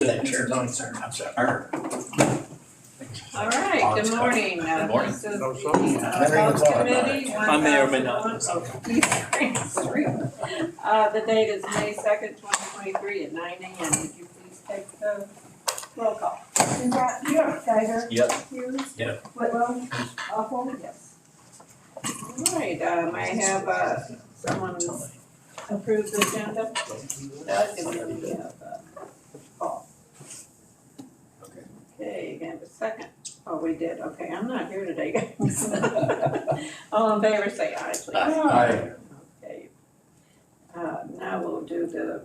That chair's on, sir. I'm sorry. All right, good morning. Good morning. This is No, the so- Health Committee. I may or may not. 1001 The date is May 2nd, 2023 at 9 a.m. Would you please take the roll call? Geiger. Yep. Hughes. Yep. Whitlow. Awful. Yes. All right, may I have someone approve the agenda? Doug, and then we have Paul. Okay, you have a second? Oh, we did, okay, I'm not here today, guys. All in favor, say aye, please. Aye. Okay. Now we'll do the,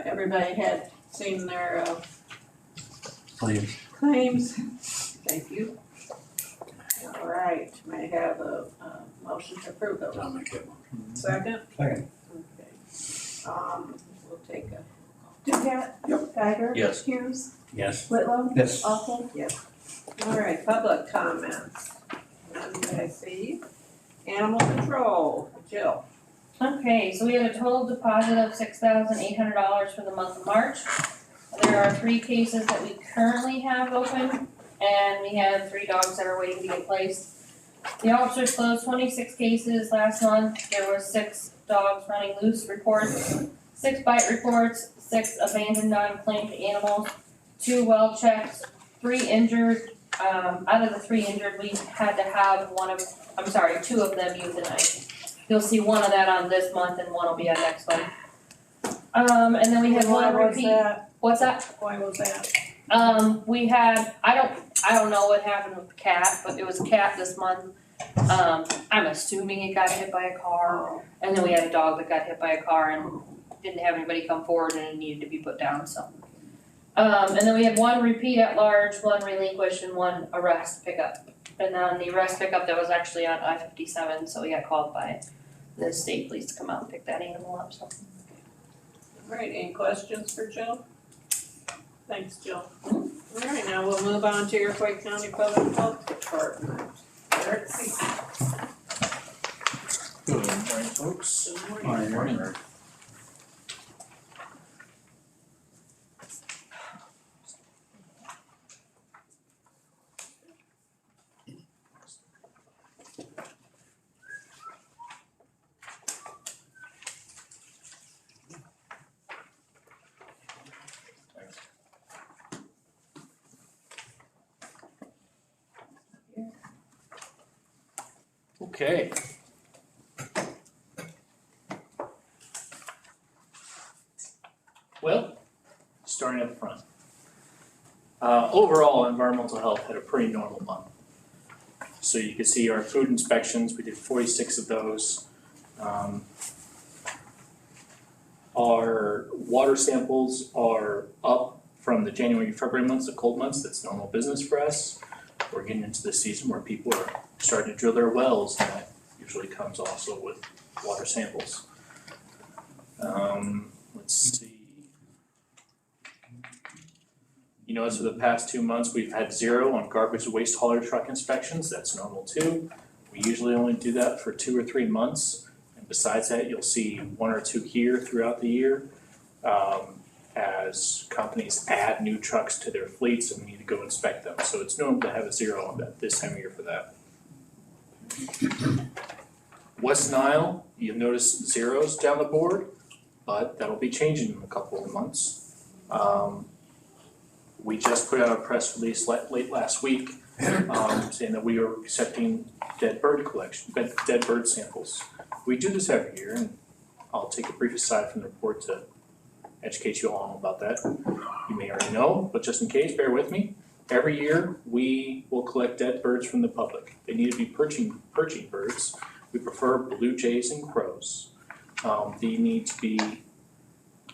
everybody had seen their Please. claims. Thank you. All right, may I have a motion to approve those? I'll make it. Second? Second. Okay. We'll take a, Ducat. Yep. Geiger. Yes. Hughes. Yes. Whitlow. Yes. Awful. yes. All right, public comments. None that I see. Animal control, Jill. Okay, so we have a total deposit of $6,800 for the month of March. There are 3 cases that we currently have open, and we have 3 dogs that are waiting to get placed. The officers closed 26 cases last month. There were 6 dogs running loose reports, 6 bite reports, 6 abandoned non-claimed animals, 2 well checks, 3 injured. Out of the 3 injured, we had to have 2 of them euthanized. You'll see one of that on this month and one will be on next month. And then we had Why one was repeat. that? What's that? Why was that? We had, I don't know what happened with the cat, but it was a cat this month. I'm assuming it got hit by a car. And then we had a dog that got hit by a car and didn't have anybody come forward and it needed to be put down, so. And then we had 1 repeat at large, 1 relinquish, and 1 arrest pickup. And then the arrest pickup that was actually on I-57, so we got called by the state police to come out and pick that animal up, so. All right, any questions for Jill? Thanks, Jill. All right, now we'll move on to your Iroquois County Public Health Department. Eric C. Good morning, folks. Good morning. Morning. Okay. Well, starting up front. Overall, environmental health had a pretty normal month. So you can see our food inspections, we did 46 of those. Our water samples are up from the January, February months, the cold months, that's normal business for us. We're getting into the season where people are starting to drill their wells, and that usually comes also with water samples. Let's see. You notice for the past 2 months, we've had 0 on garbage and waste hauler truck inspections, that's normal too. We usually only do that for 2 or 3 months, and besides that, you'll see 1 or 2 here throughout the year. As companies add new trucks to their fleets and we need to go inspect them. So it's normal to have a 0 on that this time of year for that. West Nile, you'll notice 0s down the board, but that'll be changing in a couple of months. We just put out a press release late last week saying that we are accepting dead bird samples. We do this every year, and I'll take a brief aside from the report to educate you all about that. You may already know, but just in case, bear with me. Every year, we will collect dead birds from the public. They need to be perching birds. We prefer blue jays and crows. There needs to be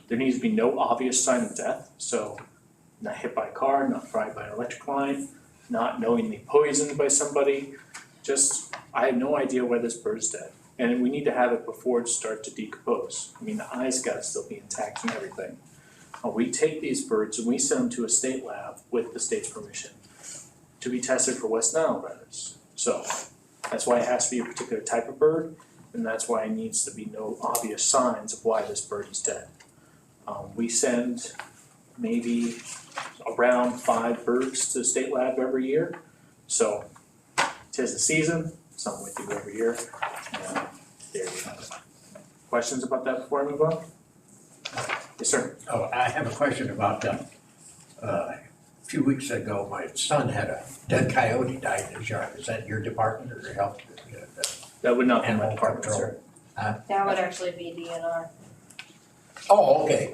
no obvious sign of death, so not hit by a car, not fried by an electric line, not knowingly poisoned by somebody. Just, I have no idea why this bird is dead. And we need to have it before it starts to decompose. I mean, the eyes gotta still be intact and everything. We take these birds and we send them to a state lab with the state's permission to be tested for West Nile virus. So that's why it has to be a particular type of bird, and that's why it needs to be no obvious signs of why this bird is dead. We send maybe around 5 birds to the state lab every year. So 'tis the season, something we do every year. There you have it. Questions about that before I move on? Yes, sir. Oh, I have a question about a few weeks ago, my son had a dead coyote die in his yard. Is that your department or your health? That would not be my Animal department, control. sir. That would actually be DNR. Oh, okay,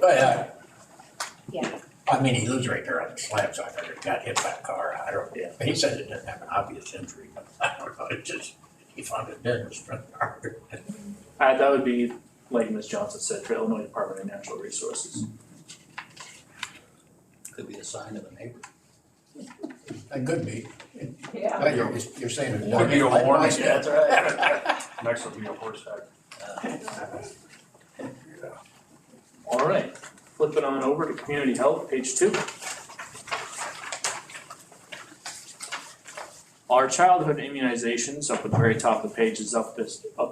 Yeah. I mean, he lives right there on the slab, so I figured he got hit by a car. I don't, he said it didn't have an obvious injury, but I don't know, it just, he found it dead in his front yard. That would be, like Ms. Johnson said, for Illinois Department of Natural Resources. Could be a sign of a neighbor. It could be. Yeah. But you're saying it's. Could be a warning. That's right. Next will be a horse head. All right, flipping on over to community health, page 2. Our childhood immunizations up at the very top of the page is up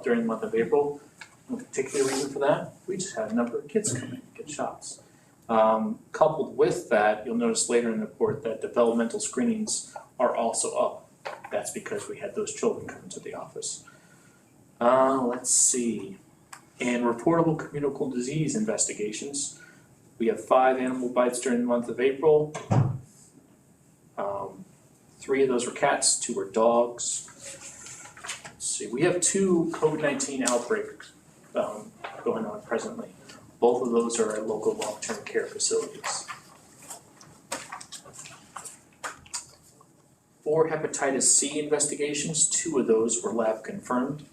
during the month of April. No particular reason for that, we just had a number of kids come in and get shots. Coupled with that, you'll notice later in the report that developmental screenings are also up. That's because we had those children come into the office. Let's see. And reportable communicable disease investigations. We have 5 animal bites during the month of April. 3 of those were cats, 2 were dogs. Let's see, we have 2 COVID-19 outbreaks going on presently. Both of those are at local long-term care facilities. 4 hepatitis C investigations, 2 of those were lab confirmed.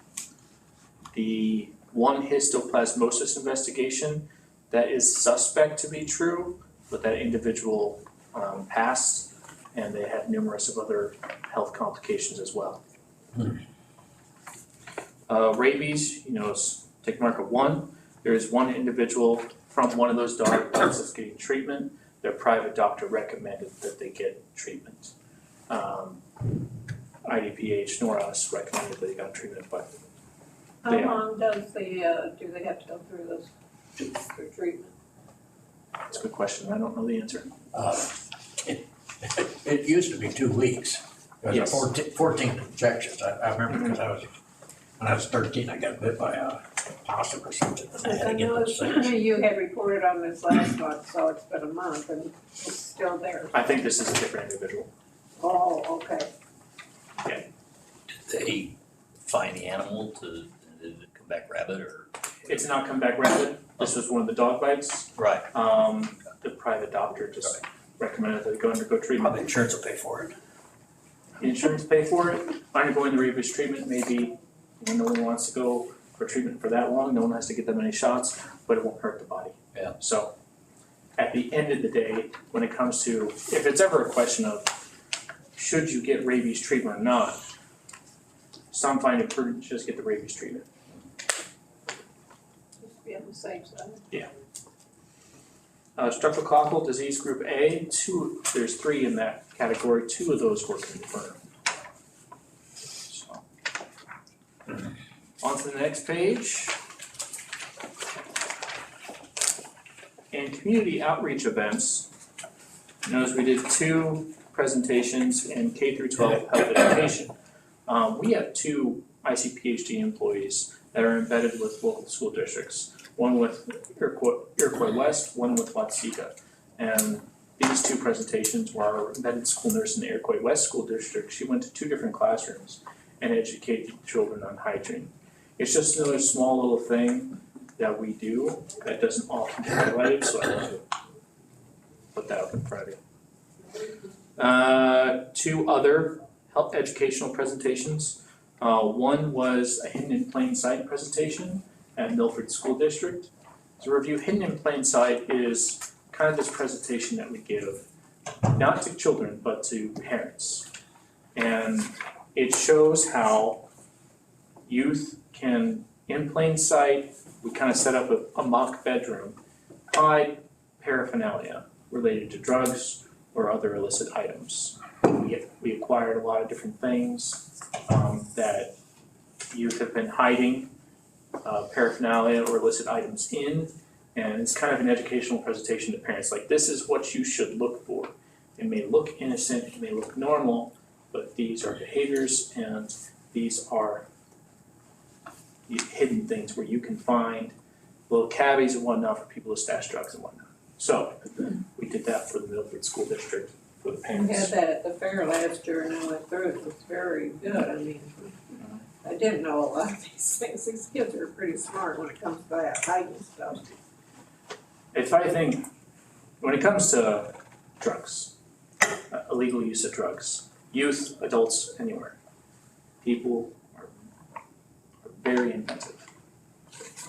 The 1 histoplasmosis investigation, that is suspect to be true, but that individual passed, and they had numerous of other health complications as well. Rabies, is tick mark of 1. There is 1 individual from one of those dogs that's getting treatment. Their private doctor recommended that they get treatment. IDPH nor us recommended that they got treatment, but How They are. long does do they have to go through this for treatment? it's a good question. I don't know the answer. It used to be 2 weeks. It was Yes. 14 injections. I remember because when I was 13, I got bit by a possum or something. And I had I to get know those things. you had reported on this last month, so it's been a month and it's still there. I think this is a different individual. Oh, okay. Did they find the animal did it come back rabbit or? It's not come back rapid. This was one of the dog bites. Right. The private doctor just recommended that they go undergo treatment. Probably insurance will pay for it. The insurance pay for it. Undergoing the rabies treatment, maybe no one wants to go for treatment for that long. No one has to get that many shots, but it won't hurt the body. Yeah. So at the end of the day, when it comes to, if it's ever a question of should you get rabies treatment or not, some find it prudent to just get the rabies treatment. Just to be on the safe side. Streptococcal disease group A, there's 3 in that category, 2 of those were confirmed. So. On to the next page. And community outreach events. Notice we did 2 presentations in K through 12 health education. We have 2 ICPHD employees that are embedded with local school districts. One with Iroquois West, one with Watsika. And these 2 presentations were our embedded school nurse in the Iroquois West School District. She went to 2 different classrooms and educated children on hygiene. It's just another small little thing that we do that doesn't often get highlighted, so I wanted to put that up in front of you. 2 other health educational presentations. One was a hidden in plain sight presentation at Milford School District. To review, hidden in plain sight is kind of this presentation that we give, not to children, but to parents. And it shows how youth can, in plain sight, we kind of set up a mock bedroom, hide paraphernalia related to drugs or other illicit items. We acquired a lot of different things that youth have been hiding paraphernalia or illicit items in, And it's kind of an educational presentation to parents, like this is what you should look for. It may look innocent, it may look normal, but these are behaviors and these are hidden things where you can find little cavities and whatnot for people to stash drugs and whatnot. So we did that for the Milford School District, for the We parents. had that at the fair last year and I went through it, it was very good, I mean, I didn't know a lot of these things, these kids are pretty smart when it comes to that hiding stuff. If I think, when it comes to drugs, illegal use of drugs, youth, adults, anywhere, people are very inventive.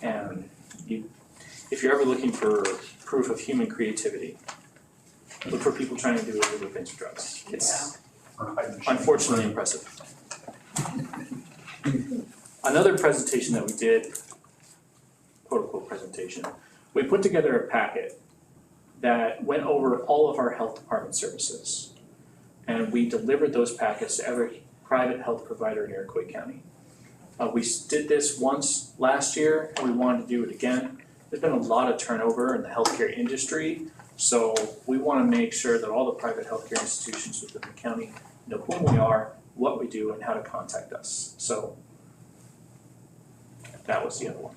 And if you're ever looking for proof of human creativity, look for people trying to do illegal things with drugs. It's unfortunately impressive. Another presentation that we did, quote unquote presentation, we put together a packet that went over all of our health department services. And we delivered those packets to every private health provider in Iroquois County. We did this once last year and we wanted to do it again. There's been a lot of turnover in the healthcare industry, so we want to make sure that all the private healthcare institutions within the county know who we are, what we do, and how to contact us. So that was the other one.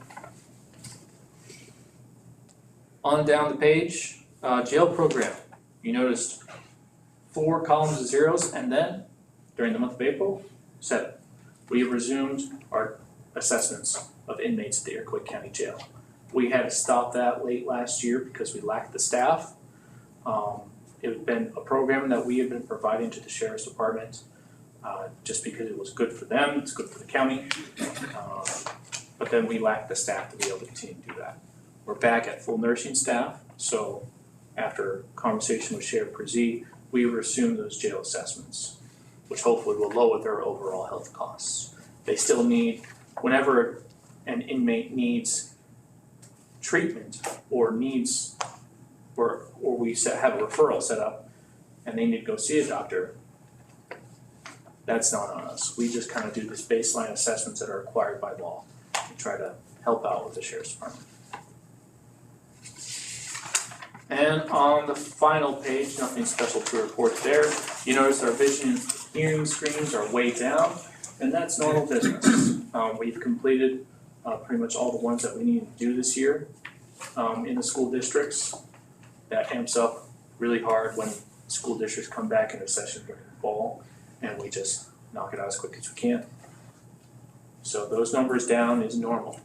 On down the page, jail program. You noticed 4 columns of zeros, and then during the month of April, 7. We have resumed our assessments of inmates at the Iroquois County Jail. We had to stop that late last year because we lacked the staff. It had been a program that we had been providing to the Sheriff's Department just because it was good for them, it's good for the county. But then we lacked the staff to be able to continue to do that. We're back at full nursing staff, so after conversation with Sheriff Brzee, we resumed those jail assessments, which hopefully will lower their overall health costs. They still need, whenever an inmate needs treatment or needs, or we have a referral set up and they need to go see a doctor, that's not on us. We just kind of do this baseline assessments that are required by law and try to help out with the Sheriff's Department. And on the final page, nothing special to report there. You notice our vision and hearing screens are way down, and that's normal business. We've completed pretty much all the ones that we needed to do this year in the school districts. That amps up really hard when school districts come back into session during the fall, and we just knock it out as quick as we can. So those numbers down is normal.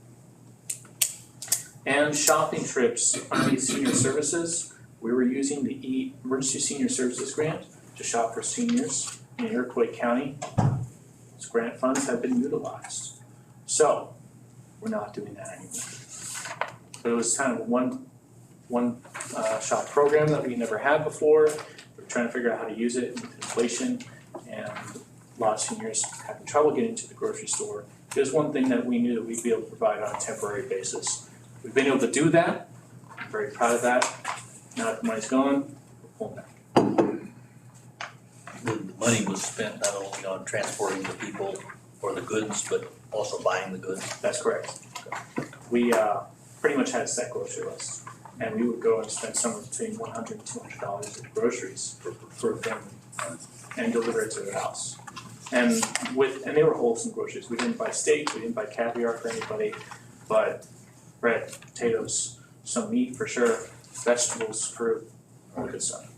And shopping trips under senior services, we were using the Emergency Senior Services Grant to shop for seniors in Iroquois County. Those grant funds have been utilized. So we're not doing that anymore. But it was kind of a one shop program that we never had before. We're trying to figure out how to use it with inflation, and a lot of seniors having trouble getting to the grocery store. It was one thing that we knew that we'd be able to provide on a temporary basis. We've been able to do that. I'm very proud of that. Now that the money's gone, we're pulling back. The money was spent not only on transporting the people or the goods, but also buying the goods. That's correct. We pretty much had a set grocery list, and we would go and spend somewhere between $100 and $200 in groceries for a family and deliver it to their house. And they were wholesome groceries. We didn't buy steak, we didn't buy caviar for anybody, but bread, potatoes, some meat for sure, vegetables, fruit, all the good stuff.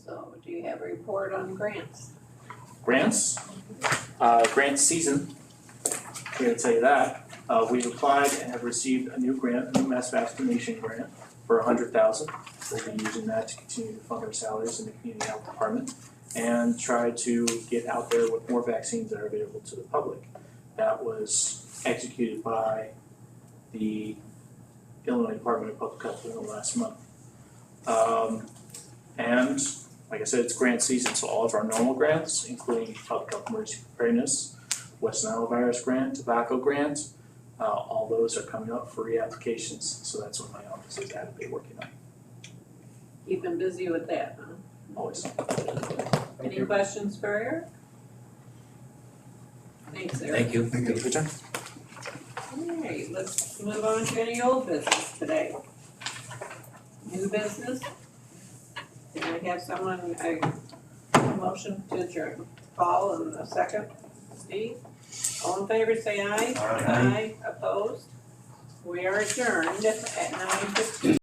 So do you have a report on grants? Grants, grant season, here to tell you that. We've applied and have received a new grant, a new mass vaccination grant for $100,000. We'll be using that to continue to fund our salaries in the community health department and try to get out there with more vaccines that are available to the public. That was executed by the Illinois Department of Public Health last month. And like I said, it's grant season, so all of our normal grants, including Public Health Emergency Preparedness, West Nile Virus Grant, Tobacco Grant, all those are coming up for reapplications, so that's what my office is actively working on, Keeping busy with that, huh? always. Any questions for Eric? Thanks, Eric. Thank you. Thank you for your time. Alright, let's move on to any old business today. New business? Can I have someone, a motion to adjourn? Paul and a second, Steve? All in favor, say aye. Aye. Aye, opposed? We are adjourned at 9:15.